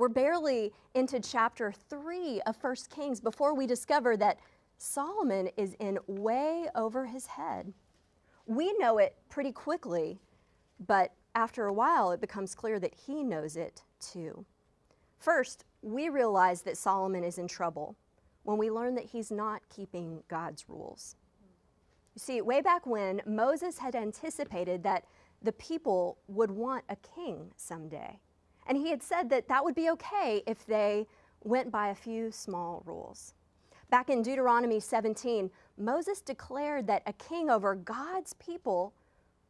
We're barely into chapter 3 of 1 Kings before we discover that Solomon is in way over his head. We know it pretty quickly, but after a while it becomes clear that he knows it too. First, we realize that Solomon is in trouble when we learn that he's not keeping God's rules. You see, way back when, Moses had anticipated that the people would want a king someday. And he had said that that would be okay if they went by a few small rules. Back in Deuteronomy 17, Moses declared that a king over God's people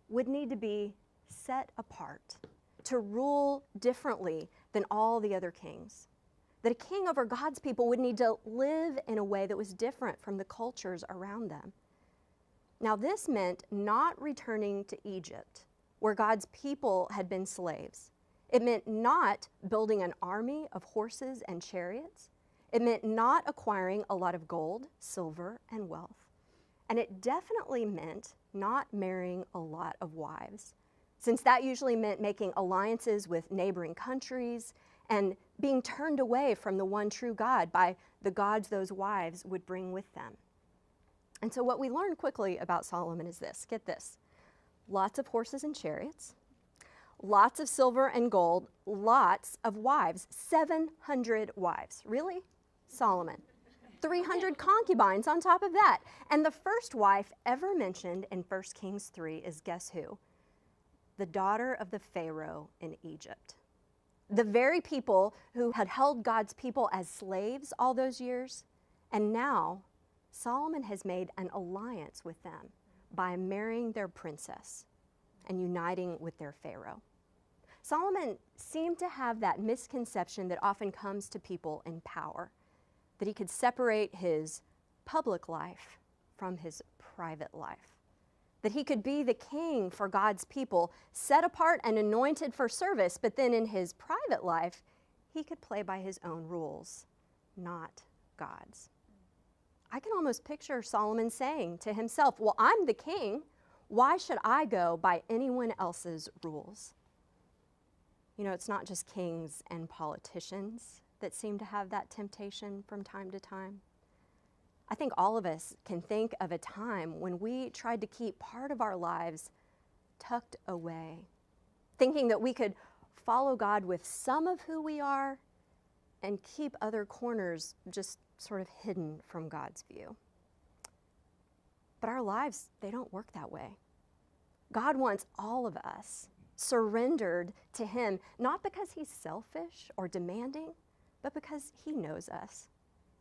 would need to be set apart, to rule differently than all the other kings. That a king over God's people would need to live in a way that was different from the cultures around them. Now, this meant not returning to Egypt, where God's people had been slaves. It meant not building an army of horses and chariots. It meant not acquiring a lot of gold, silver, and wealth. And it definitely meant not marrying a lot of wives, since that usually meant making alliances with neighboring countries and being turned away from the one true God by the gods those wives would bring with them. And so what we learn quickly about Solomon is this. Get this. Lots of horses and chariots, lots of silver and gold, lots of wives, 700 wives. Really? Solomon. 300 concubines on top of that. And the first wife ever mentioned in 1 Kings 3 is, guess who? The daughter of the Pharaoh in Egypt. The very people who had held God's people as slaves all those years, and now Solomon has made an alliance with them by marrying their princess and uniting with their Pharaoh. Solomon seemed to have that misconception that often comes to people in power, that he could separate his public life from his private life, that he could be the king for God's people, set apart and anointed for service, but then in his private life, he could play by his own rules, not God's. I can almost picture Solomon saying to himself, well, I'm the king. Why should I go by anyone else's rules? You know, it's not just kings and politicians that seem to have that temptation from time to time. I think all of us can think of a time when we tried to keep part of our lives tucked away, thinking that we could follow God with some of who we are and keep other corners just sort of hidden from God's view. But our lives, they don't work that way. God wants all of us surrendered to him, not because he's selfish or demanding, but because he knows us.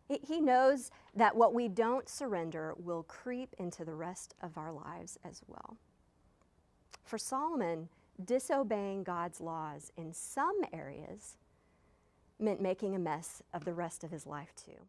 He knows that what we don't surrender will creep into the rest of our lives as well. For Solomon, disobeying God's laws in some areas meant making a mess of the rest of his life too.